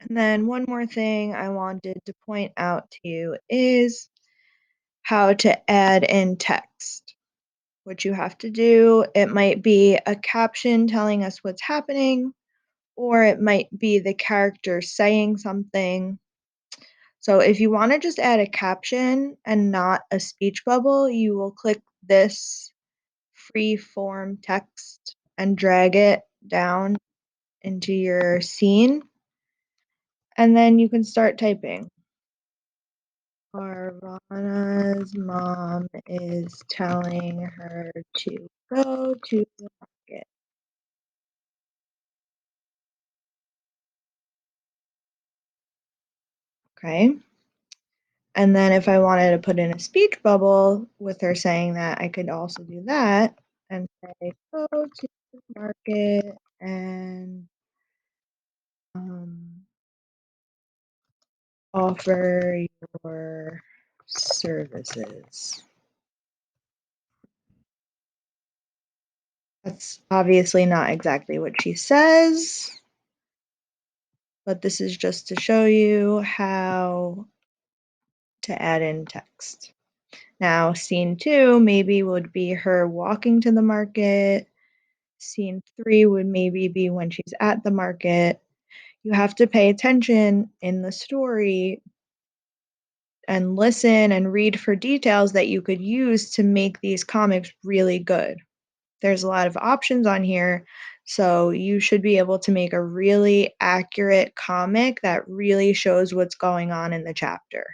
And then one more thing I wanted to point out to you is how to add in text. What you have to do, it might be a caption telling us what's happening, or it might be the character saying something. So if you want to just add a caption and not a speech bubble, you will click this free form text and drag it down into your scene, and then you can start typing. Rana's mom is telling her to go to the market. Okay. And then if I wanted to put in a speech bubble with her saying that, I could also do that and say, go to the market and um, offer your services. That's obviously not exactly what she says, but this is just to show you how to add in text. Now, scene 2 maybe would be her walking to the market. Scene 3 would maybe be when she's at the market. You have to pay attention in the story and listen and read for details that you could use to make these comics really good. There's a lot of options on here, so you should be able to make a really accurate comic that really shows what's going on in the chapter.